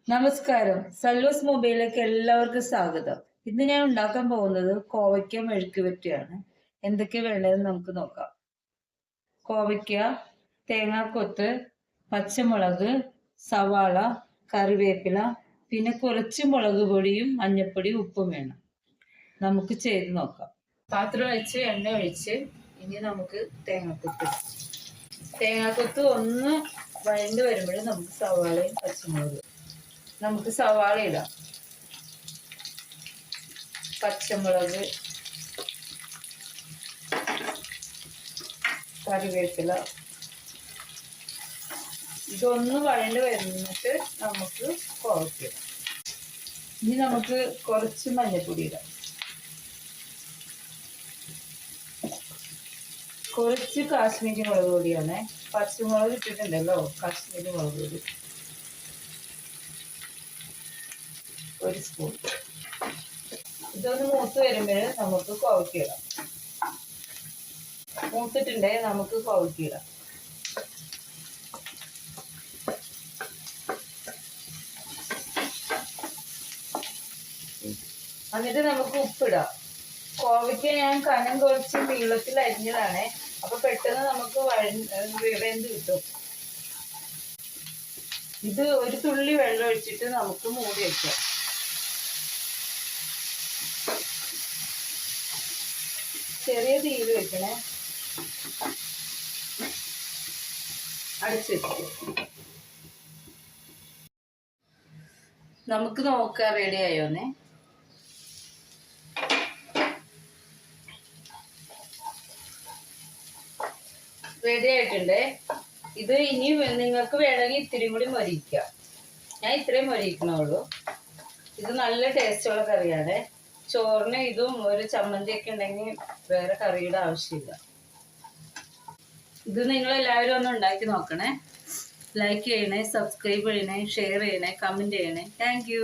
നമസ്കാരം, സല്ലൂസ് മൊബൈലിലേക്ക് എല്ലാവർക്കും സ്വാഗതം. ഇന്ന് ഞാൻ ഉണ്ടാക്കാൻ പോകുന്നത് കോവയ്ക്ക മെഴുക്ക് വരട്ടിയാണ്. എന്തൊക്കെ വേണ്ടതെന്ന് നമുക്ക് നോക്കാം. കോവയ്ക്ക, തേങ്ങാക്കൊത്ത്, പച്ചമുളക്, സവാള, കറിവേപ്പില, പിന്നെ കുറച്ച് മുളക് പൊടിയും മഞ്ഞൾപ്പൊടിയും ഉപ്പും വേണം. നമുക്ക് ചെയ്ത് നോക്കാം. പാത്രം വെച്ച് എണ്ണ ഒഴിച്ച് ഇനി നമുക്ക് തേങ്ങാക്കൊത്ത് ഒന്ന് വഴണ്ട് വരുമ്പോൾ നമുക്ക് സവാളയും പച്ചമുളകും. നമുക്ക് സവാള ഇടാം, പച്ചമുളക്, കറിവേപ്പില, ഇതൊന്ന് വഴണ്ട് വരുന്നിട്ട് നമുക്ക് കോവയ്ക്ക. ഇനി നമുക്ക് കുറച്ച് മഞ്ഞൾപ്പൊടി ഇടാം, കുറച്ച് കാശ്മീരി മുളക് പൊടിയാണ്. പച്ചമുളക് ഇട്ടിട്ടുണ്ടല്ലോ, കാശ്മീരി മുളക് പൊടി ഒരു സ്പൂൺ. ഇതൊന്ന് മൂത്ത് വരുമ്പോൾ നമുക്ക് കോവയ്ക്ക ഇടാം. മൂത്തിട്ടുണ്ടേ നമുക്ക് കോവയ്ക്ക ഇടാം. എന്നിട്ട് നമുക്ക് ഉപ്പിടാം. കോവയ്ക്ക ഞാൻ കനം കുറച്ച് നീളത്തിൽ അരിഞ്ഞതാണ്, അപ്പൊ പെട്ടെന്ന് നമുക്ക് വെന്ത് കിട്ടും. ഇത് ഒരു തുള്ളി വെള്ളം ഒഴിച്ചിട്ട് നമുക്ക് മൂടി വയ്ക്കാം. ചെറിയ തീയിൽ വെക്കണേ, അടച്ചു വെക്കും. നമുക്ക് നോക്കാം റെഡി ആയോന്നേ. റെഡി ആയിട്ടുണ്ട്. ഇത് ഇനി നിങ്ങൾക്ക് വേണമെങ്കിൽ ഇത്തിരി കൂടി മൊരിക്കാം. ഞാൻ ഇത്രയും മൊരിക്കണുള്ളൂ. ഇത് നല്ല ടേസ്റ്റുള്ള കറിയാണ്. ചോറിന് ഇതും ഒരു ചമ്മന്തിയൊക്കെ ഉണ്ടെങ്കിൽ വേറെ കറിയുടെ ആവശ്യമില്ല. ഇത് നിങ്ങൾ എല്ലാവരും ഒന്ന് ഉണ്ടാക്കി നോക്കണേ. ലൈക്ക് ചെയ്യണേ, സബ്സ്ക്രൈബ് ചെയ്യണേ, ഷെയർ ചെയ്യണേ, കമന്റ് ചെയ്യണേ. Thank you.